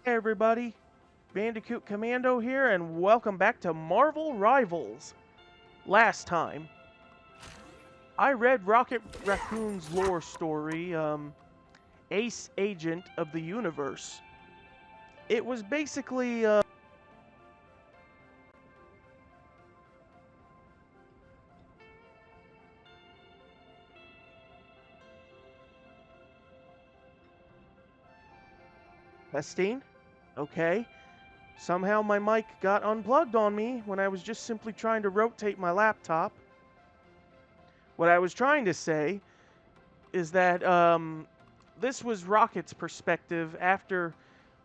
Hey everybody, Bandicoot Commando here, and welcome back to Marvel Rivals. Last time, I read Rocket Raccoon's lore story, Ace Agent of the Universe. It was basically, testing. Okay. Somehow my mic got unplugged on me when I was just simply trying to rotate my laptop. What I was trying to say is that, this was Rocket's perspective after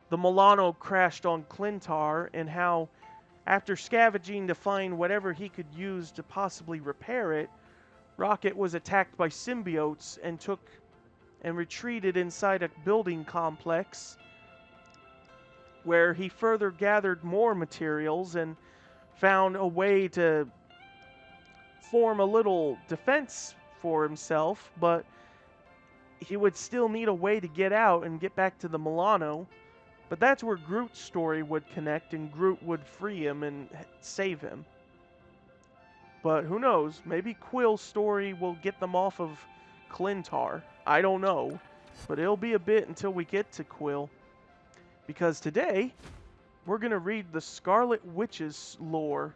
the Milano crashed on Clintar, and how, after scavenging to find whatever he could use to possibly repair it, Rocket was attacked by symbiotes and retreated inside a building complex where he further gathered more materials and found a way to form a little defense for himself, but he would still need a way to get out and get back to the Milano. But that's where Groot's story would connect, and Groot would free him and save him. But who knows? Maybe Quill's story will get them off of Clintar. I don't know. But it'll be a bit until we get to Quill. Because today, we're going to read the Scarlet Witch's lore.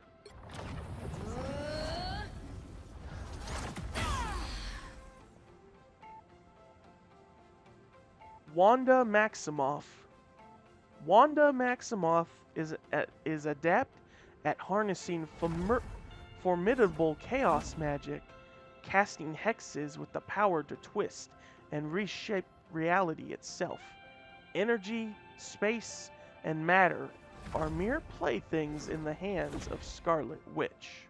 Wanda Maximoff. Wanda Maximoff is adept at harnessing formidable chaos magic, casting hexes with the power to twist and reshape reality itself. Energy, space, and matter are mere playthings in the hands of Scarlet Witch.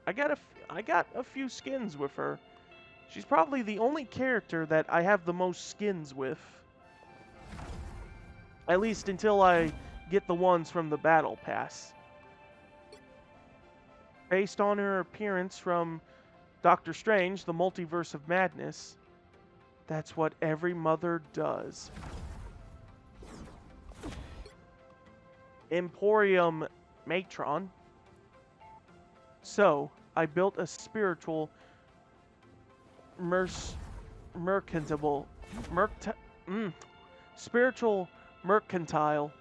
I got a few skins with her. She's probably the only character that I have the most skins with. At least until I get the ones from the Battle Pass. Based on her appearance from Doctor Strange, the Multiverse of Madness, that's what every mother does. Emporium Matron. So, I built a spiritual spiritual mercantile.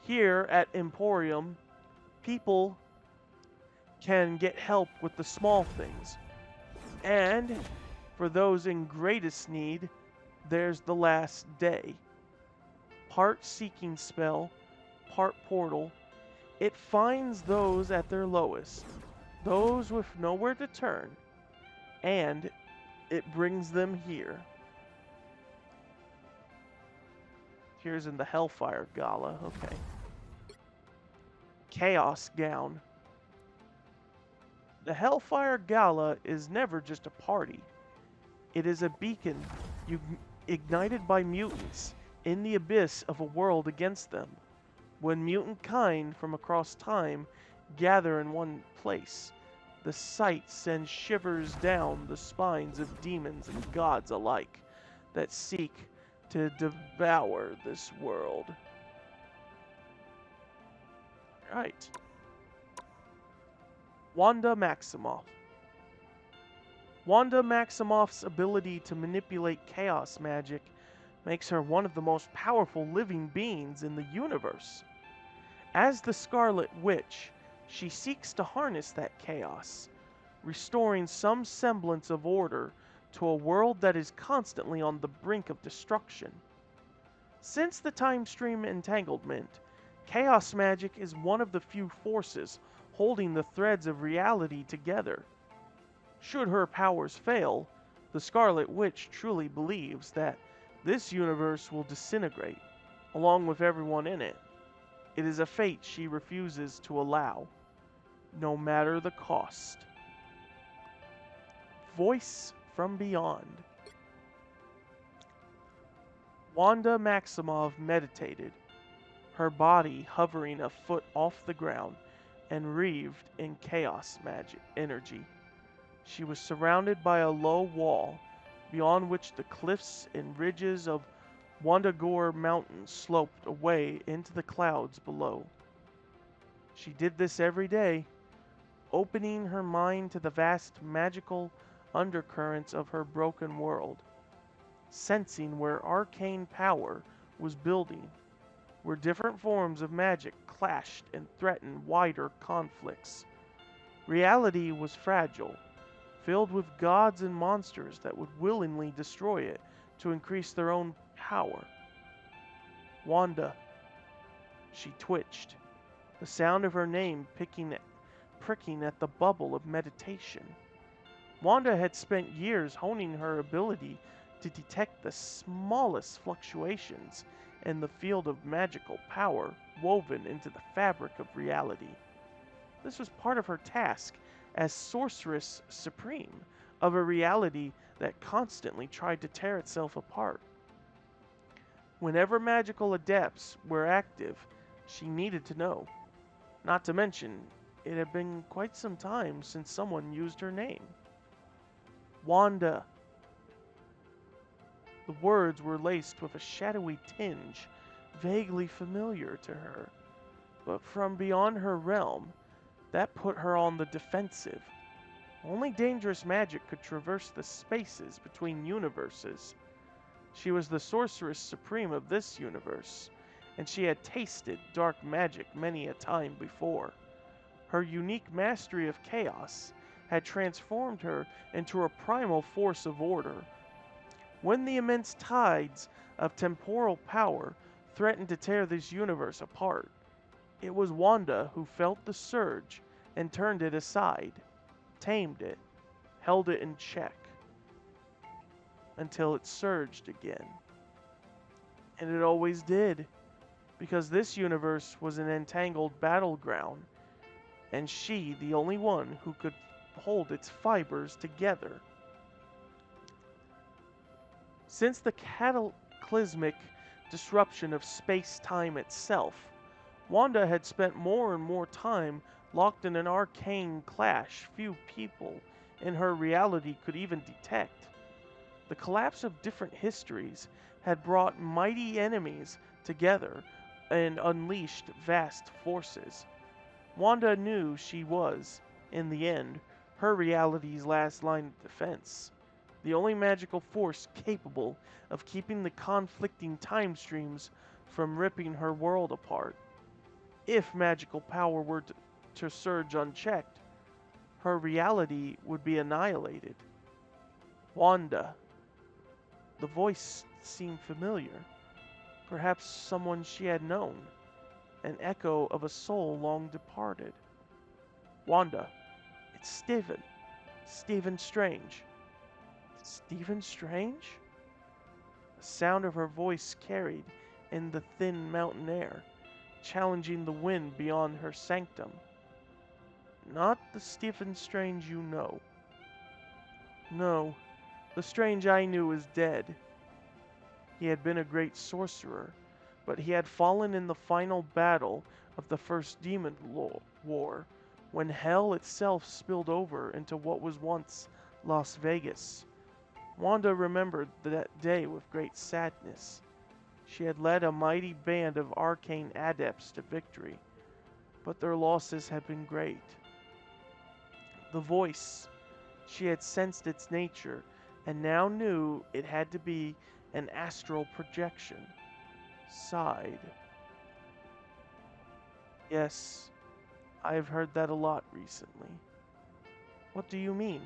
Here at Emporium, people can get help with the small things. And for those in greatest need, there's the last day. Part seeking spell, part portal. It finds those at their lowest, those with nowhere to turn, and it brings them here. Here's in the Hellfire Gala, okay. Chaos Gown. The Hellfire Gala is never just a party. It is a beacon ignited by mutants in the abyss of a world against them. When mutant kind from across time gather in one place, the sight sends shivers down the spines of demons and gods alike that seek to devour this world. Right. Wanda Maximoff. Wanda Maximoff's ability to manipulate chaos magic makes her one of the most powerful living beings in the universe. As the Scarlet Witch, she seeks to harness that chaos, restoring some semblance of order to a world that is constantly on the brink of destruction. Since the time stream entanglement, chaos magic is one of the few forces holding the threads of reality together. Should her powers fail, the Scarlet Witch truly believes that this universe will disintegrate, along with everyone in it. It is a fate she refuses to allow, no matter the cost. Voice from Beyond. Wanda Maximoff meditated, her body hovering a foot off the ground and wreathed in chaos magic energy. She was surrounded by a low wall, beyond which the cliffs and ridges of Wanda Gore Mountain sloped away into the clouds below. She did this every day, opening her mind to the vast magical undercurrents of her broken world, sensing where arcane power was building, where different forms of magic clashed and threatened wider conflicts. Reality was fragile, filled with gods and monsters that would willingly destroy it to increase their own power. Wanda, she twitched, the sound of her name pricking at the bubble of meditation. Wanda had spent years honing her ability to detect the smallest fluctuations in the field of magical power woven into the fabric of reality. This was part of her task as Sorceress Supreme of a reality that constantly tried to tear itself apart. Whenever magical adepts were active, she needed to know. Not to mention, it had been quite some time since someone used her name. Wanda. The words were laced with a shadowy tinge, vaguely familiar to her, but from beyond her realm, that put her on the defensive. Only dangerous magic could traverse the spaces between universes. She was the Sorceress Supreme of this universe, and she had tasted dark magic many a time before. Her unique mastery of chaos had transformed her into a primal force of order. When the immense tides of temporal power threatened to tear this universe apart, it was Wanda who felt the surge and turned it aside, tamed it, held it in check, until it surged again. And it always did, because this universe was an entangled battleground, and she the only one who could hold its fibers together. Since the cataclysmic disruption of space-time itself, Wanda had spent more and more time locked in an arcane clash few people in her reality could even detect. The collapse of different histories had brought mighty enemies together and unleashed vast forces. Wanda knew she was, in the end, her reality's last line of defense, the only magical force capable of keeping the conflicting time streams from ripping her world apart. If magical power were to surge unchecked, her reality would be annihilated. Wanda. The voice seemed familiar, perhaps someone she had known, an echo of a soul long departed. Wanda, it's Stephen. Stephen Strange. Stephen Strange? The sound of her voice carried in the thin mountain air, challenging the wind beyond her sanctum. Not the Stephen Strange you know. No, the Strange I knew is dead. He had been a great sorcerer, but he had fallen in the final battle of the First Demon War, when hell itself spilled over into what was once Las Vegas. Wanda remembered that day with great sadness. She had led a mighty band of arcane adepts to victory, but their losses had been great. The voice, she had sensed its nature, and now knew it had to be an astral projection. Sighed. Yes, I've heard that a lot recently. What do you mean?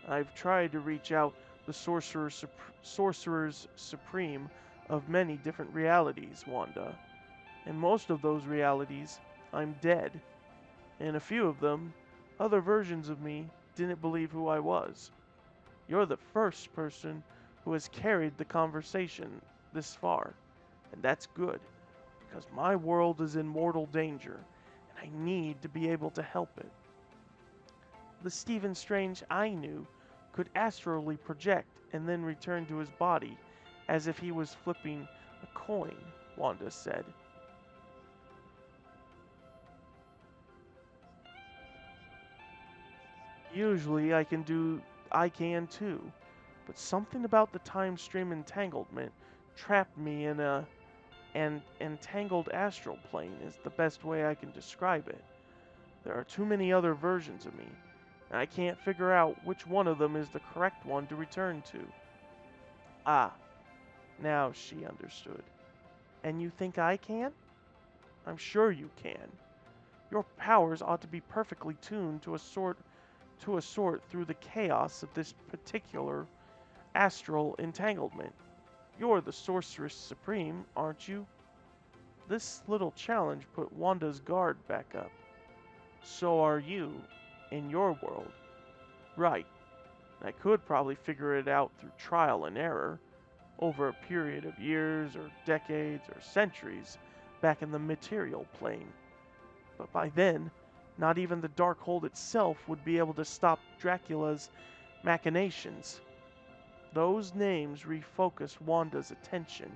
I've tried to reach out the Sorcerers Supreme of many different realities, Wanda. In most of those realities, I'm dead. In a few of them, other versions of me didn't believe who I was. You're the first person who has carried the conversation this far, and that's good, because my world is in mortal danger, and I need to be able to help it. The Stephen Strange I knew could astrally project and then return to his body, as if he was flipping a coin, Wanda said. Usually I can too, but something about the time stream entanglement trapped me in an entangled astral plane is the best way I can describe it. There are too many other versions of me, and I can't figure out which one of them is the correct one to return to. Ah, now she understood. And you think I can? I'm sure you can. Your powers ought to be perfectly tuned to a sort through the chaos of this particular astral entanglement. You're the Sorceress Supreme, aren't you? This little challenge put Wanda's guard back up. So are you, in your world. Right. I could probably figure it out through trial and error, over a period of years or decades or centuries back in the material plane. But by then, not even the Darkhold itself would be able to stop Dracula's machinations. Those names refocused Wanda's attention.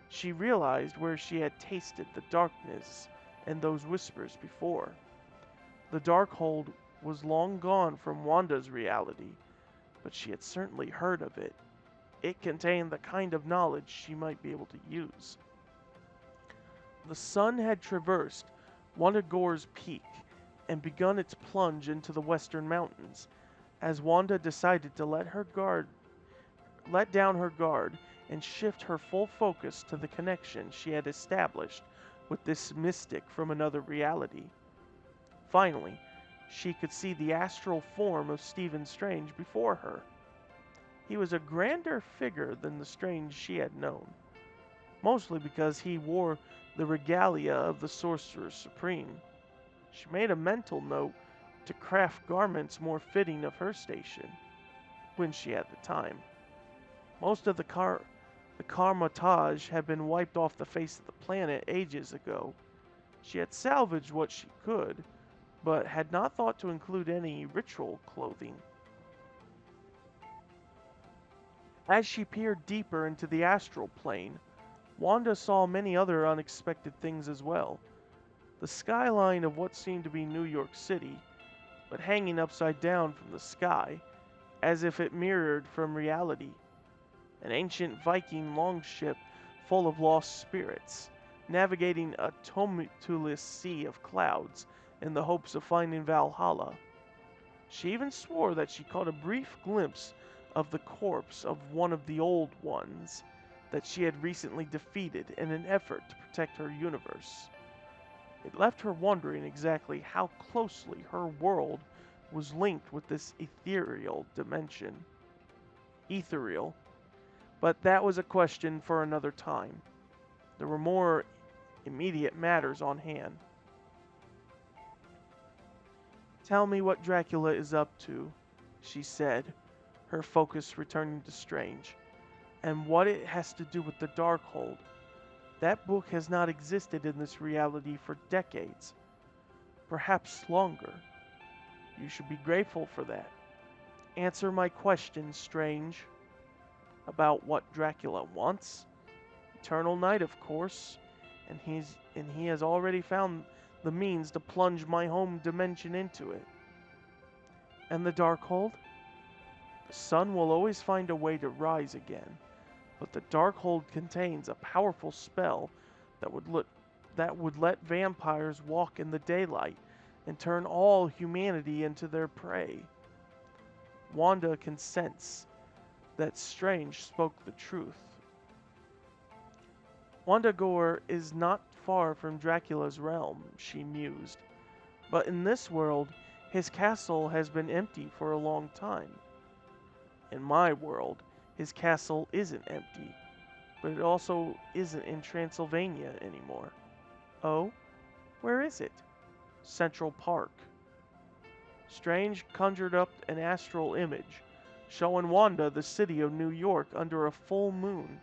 She realized where she had tasted the darkness and those whispers before. The Darkhold was long gone from Wanda's reality, but she had certainly heard of it. It contained the kind of knowledge she might be able to use. The sun had traversed Wandagor's peak and begun its plunge into the western mountains, as Wanda decided to let down her guard and shift her full focus to the connection she had established with this mystic from another reality. Finally, she could see the astral form of Stephen Strange before her. He was a grander figure than the Strange she had known, mostly because he wore the regalia of the Sorcerer Supreme. She made a mental note to craft garments more fitting of her station, when she had the time. Most of the Karmatage had been wiped off the face of the planet ages ago. She had salvaged what she could, but had not thought to include any ritual clothing. As she peered deeper into the astral plane, Wanda saw many other unexpected things as well. The skyline of what seemed to be New York City, but hanging upside down from the sky, as if it mirrored from reality. An ancient Viking longship full of lost spirits, navigating a tumultuous sea of clouds in the hopes of finding Valhalla. She even swore that she caught a brief glimpse of the corpse of one of the old ones that she had recently defeated in an effort to protect her universe. It left her wondering exactly how closely her world was linked with this ethereal dimension. Ethereal. But that was a question for another time. There were more immediate matters on hand. Tell me what Dracula is up to, she said, her focus returning to Strange, and what it has to do with the Darkhold. That book has not existed in this reality for decades, perhaps longer. You should be grateful for that. Answer my question, Strange. About what Dracula wants? Eternal night, of course, and he has already found the means to plunge my home dimension into it. And the Darkhold? The sun will always find a way to rise again, but the Darkhold contains a powerful spell that would let vampires walk in the daylight and turn all humanity into their prey. Wanda can sense that Strange spoke the truth. Wandagor is not far from Dracula's realm, she mused, but in this world, his castle has been empty for a long time. In my world, his castle isn't empty, but it also isn't in Transylvania anymore. Oh? Where is it? Central Park. Strange conjured up an astral image, showing Wanda the city of New York under a full moon.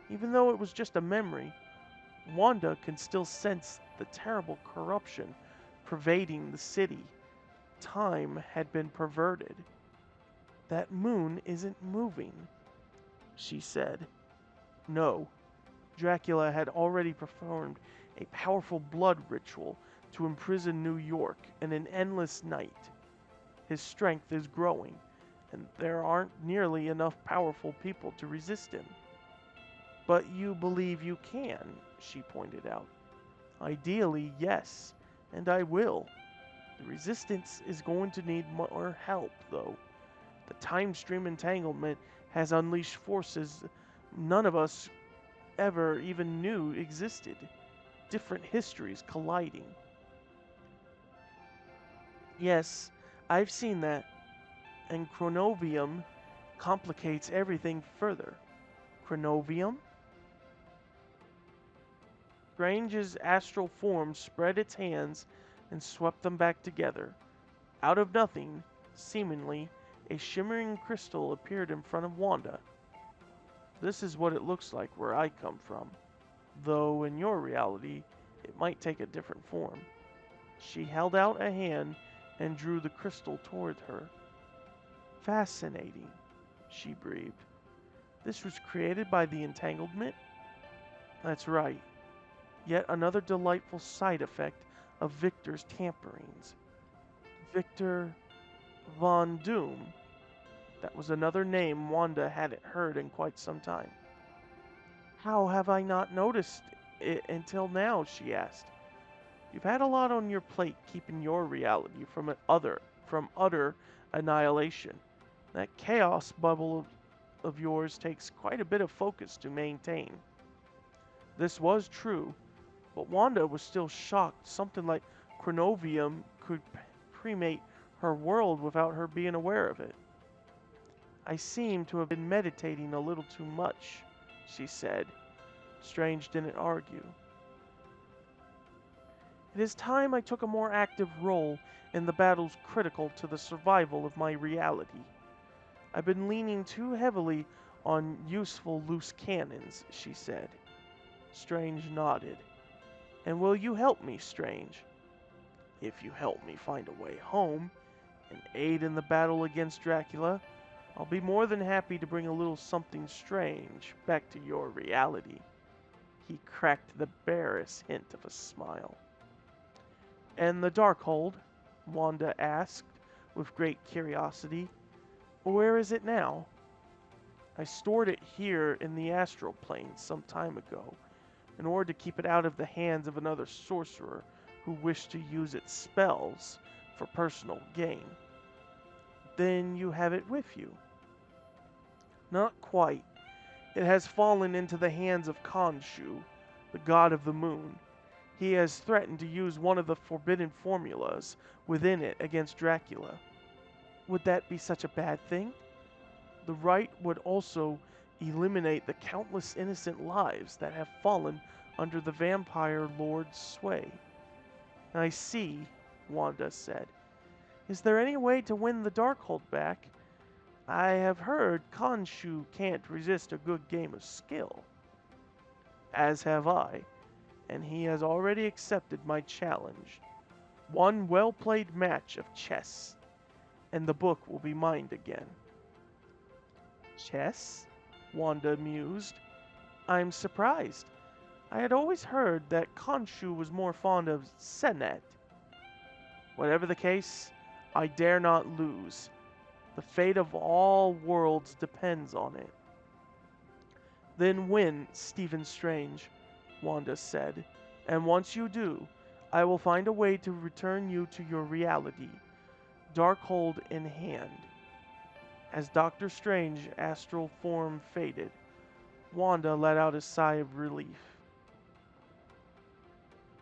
Even though it was just a memory, Wanda can still sense the terrible corruption pervading the city. Time had been perverted. That moon isn't moving, she said. No, Dracula had already performed a powerful blood ritual to imprison New York in an endless night. His strength is growing, and there aren't nearly enough powerful people to resist him. But you believe you can, she pointed out. Ideally, yes, and I will. The Resistance is going to need more help, though. The time stream entanglement has unleashed forces none of us ever even knew existed. Different histories colliding. Yes, I've seen that, and chronovium complicates everything further. Chronovium? Strange's astral form spread its hands and swept them back together. Out of nothing, seemingly, a shimmering crystal appeared in front of Wanda. This is what it looks like where I come from, though in your reality, it might take a different form. She held out a hand and drew the crystal toward her. Fascinating, she breathed. This was created by the entanglement? That's right. Yet another delightful side effect of Victor's tamperings. Victor Von Doom. That was another name Wanda hadn't heard in quite some time. How have I not noticed it until now, she asked. You've had a lot on your plate keeping your reality from utter annihilation. That chaos bubble of yours takes quite a bit of focus to maintain. This was true, but Wanda was still shocked something like chronovium could cremate her world without her being aware of it. I seem to have been meditating a little too much, she said. Strange didn't argue. It is time I took a more active role in the battles critical to the survival of my reality. I've been leaning too heavily on useful loose cannons, she said. Strange nodded. And will you help me, Strange? If you help me find a way home and aid in the battle against Dracula, I'll be more than happy to bring a little something strange back to your reality. He cracked the barest hint of a smile. And the Darkhold? Wanda asked with great curiosity. Where is it now? I stored it here in the astral plane some time ago, in order to keep it out of the hands of another sorcerer who wished to use its spells for personal gain. Then you have it with you. Not quite. It has fallen into the hands of Khonshu, the god of the moon. He has threatened to use one of the forbidden formulas within it against Dracula. Would that be such a bad thing? The rite would also eliminate the countless innocent lives that have fallen under the vampire lord's sway. I see, Wanda said. Is there any way to win the Darkhold back? I have heard Khonshu can't resist a good game of skill. As have I, and he has already accepted my challenge. One well-played match of chess, and the book will be mine again. Chess? Wanda mused. I'm surprised. I had always heard that Khonshu was more fond of Senet. Whatever the case, I dare not lose. The fate of all worlds depends on it. Then win, Stephen Strange, Wanda said, and once you do, I will find a way to return you to your reality, Darkhold in hand. As Doctor Strange's astral form faded, Wanda let out a sigh of relief.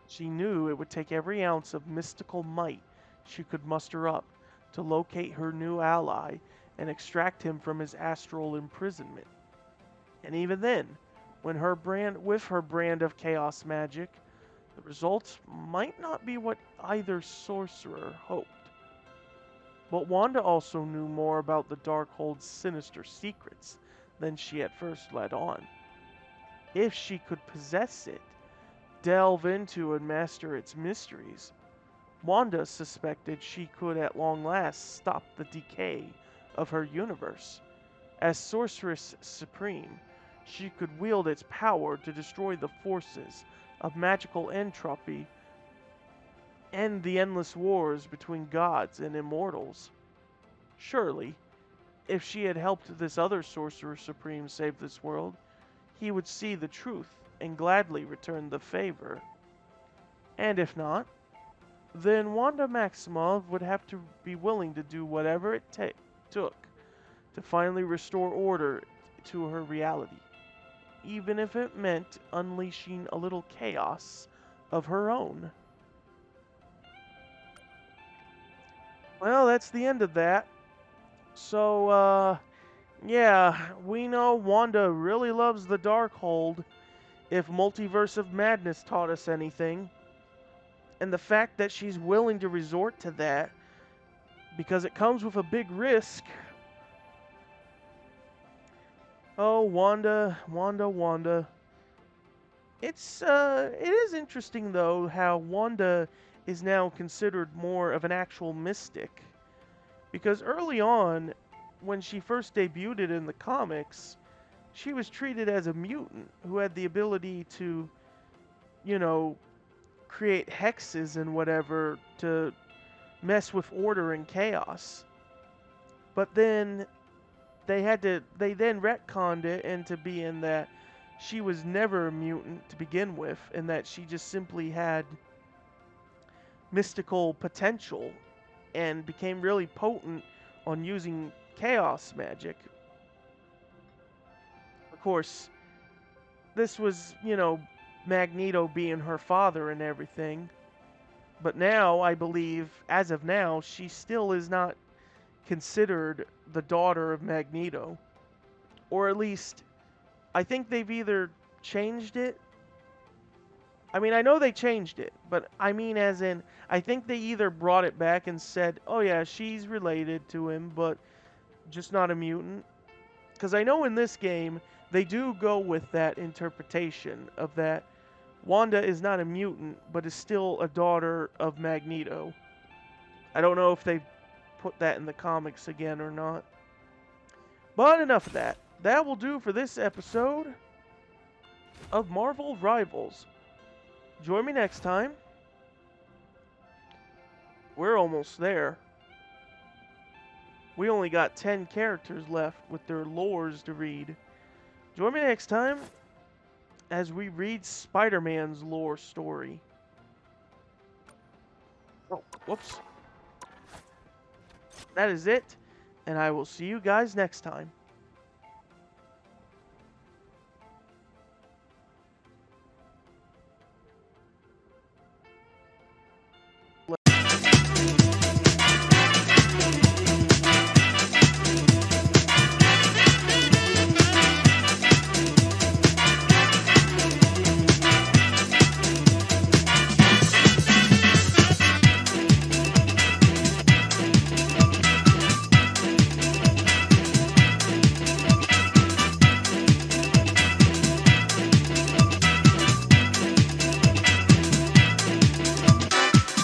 She knew it would take every ounce of mystical might she could muster up to locate her new ally and extract him from his astral imprisonment. And even then, with her brand of chaos magic, the results might not be what either sorcerer hoped. But Wanda also knew more about the Darkhold's sinister secrets than she at first let on. If she could possess it, delve into and master its mysteries, Wanda suspected she could at long last stop the decay of her universe. As Sorceress Supreme, she could wield its power to destroy the forces of magical entropy and the endless wars between gods and immortals. Surely, if she had helped this other Sorcerer Supreme save this world, he would see the truth and gladly return the favor. And if not, then Wanda Maximoff would have to be willing to do whatever it took to finally restore order to her reality, even if it meant unleashing a little chaos of her own. Well, that's the end of that. So, yeah, we know Wanda really loves the Darkhold, if Multiverse of Madness taught us anything. And the fact that she's willing to resort to that, because it comes with a big risk. Oh, Wanda, Wanda, Wanda. It is interesting, though, how Wanda is now considered more of an actual mystic. Because early on, when she first debuted in the comics, she was treated as a mutant who had the ability to, you know, create hexes and whatever to mess with order and chaos. But then they then retconned it into being that she was never a mutant to begin with, and that she just simply had mystical potential and became really potent on using chaos magic. Of course, this was, Magneto being her father and everything. But now, I believe, as of now, she still is not considered the daughter of Magneto. Or at least, I think they've either changed it. I mean, I know they changed it, but I mean as in, I think they either brought it back and said, oh yeah, she's related to him, but just not a mutant. Because I know in this game, they do go with that interpretation of that Wanda is not a mutant, but is still a daughter of Magneto. I don't know if they put that in the comics again or not. But enough of that. That will do for this episode of Marvel Rivals. Join me next time. We're almost there. We only got 10 characters left with their lores to read. Join me next time as we read Spider-Man's lore story. Oh, whoops. That is it, and I will see you guys next time.